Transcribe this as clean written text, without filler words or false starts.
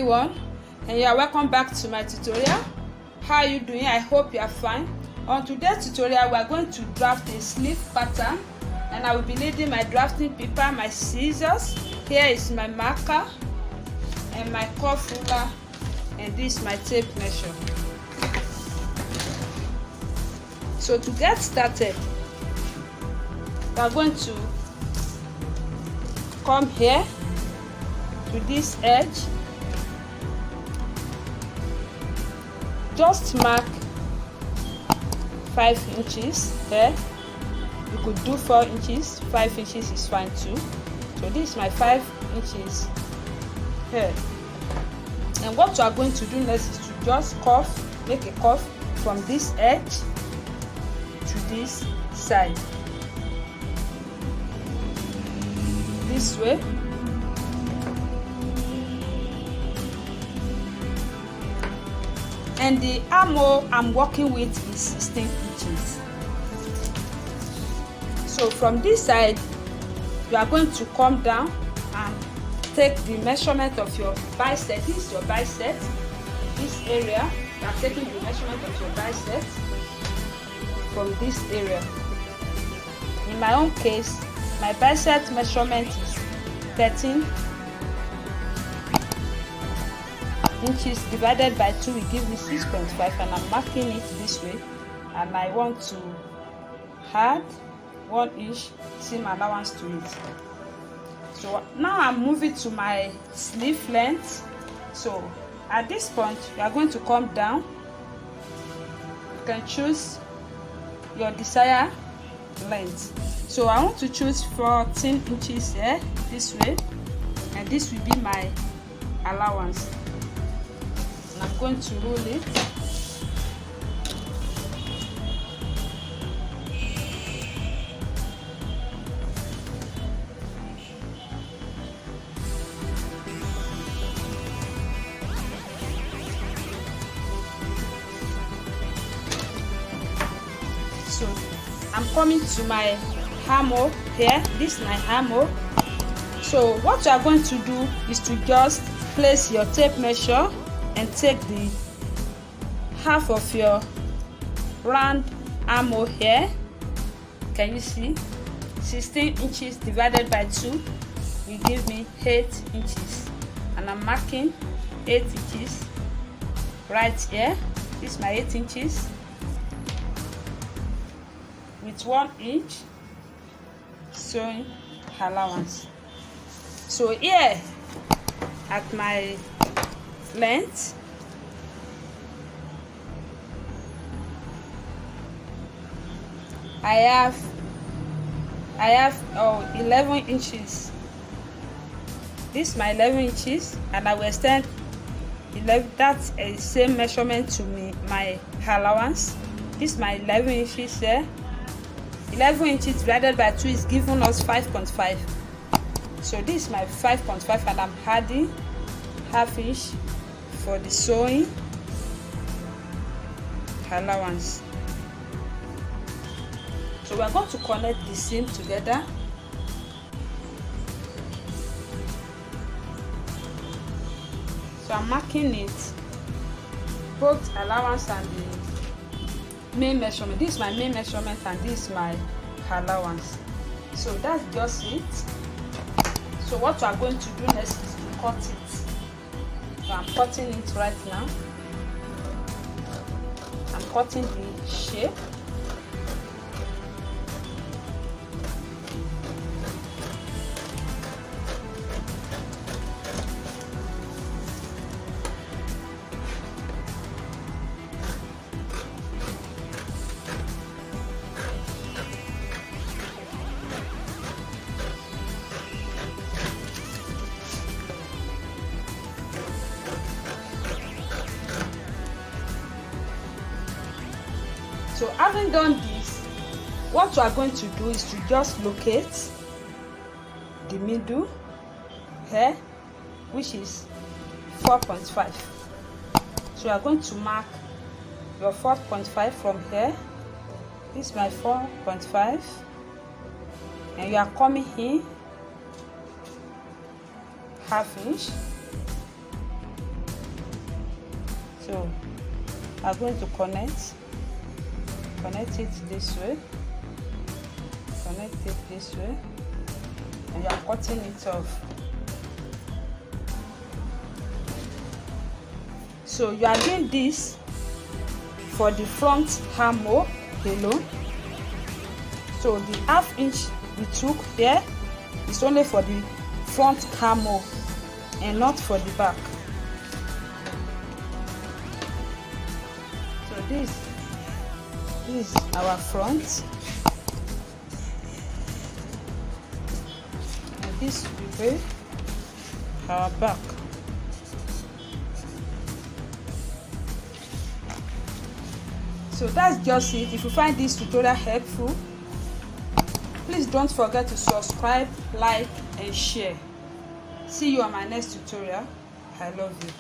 everyone, and you are welcome back to my tutorial. How are you doing? I hope you are fine. On today's tutorial, we are going to draft a sleeve pattern, and I will be needing my drafting paper, my scissors. Here is my marker and my curve ruler, and this is my tape measure. So to get started, we are going to come here to this edge. Just mark 5 inches here. You could do 4 inches, 5 inches is fine too. So this is my 5 inches here. And what you are going to do next is to just curve, make a curve from this edge to this side. This way. And the armhole I'm working with is 16 inches. So from this side, you are going to come down and take the measurement of your bicep. This is your bicep. This area, you are taking the measurement of your bicep from this area. In my own case, my bicep measurement is 13 inches divided by 2 will give me 6.5, and I'm marking it this way, and I want to add 1 inch seam allowance to it. So now I'm moving to my sleeve length. So at this point, you are going to come down. You can choose your desired length. So I want to choose 14 inches here, this way, and this will be my allowance. And I'm going to roll it. So I'm coming to my armhole here. This is my armhole. So what you are going to do is to just place your tape measure and take the half of your round armhole here. Can you see? 16 inches divided by 2 will give me 8 inches, and I'm marking 8 inches right here. This is my 8 inches with 1 inch sewing allowance. So here at my length, I have 11 inches. This is my 11 inches, and I will extend 11. That's a same measurement to my allowance. This is my 11 inches here. 11 inches divided by 2 is giving us 5.5. So this is my 5.5, and I'm adding half inch for the sewing allowance. So we are going to connect the seam together. So I'm marking it, both allowance and the main measurement. This is my main measurement, and this is my allowance. So that's just it. So what we are going to do next is to cut it. So I'm cutting it right now. I'm cutting the shape. So having done this, what you are going to do is to just locate the middle here, which is 4.5. So you are going to mark your 4.5 from here. This is my 4.5, and you are coming in half inch So I'm going to connect it this way, connect it this way, and you are cutting it off. So you are doing this for the front armhole alone. So the ½ inch we took here is only for the front armhole and not for the back. So this is our front, and this will be our back. So that's just it. If you find this tutorial helpful, please don't forget to subscribe, like, and share. See you on my next tutorial. I love you.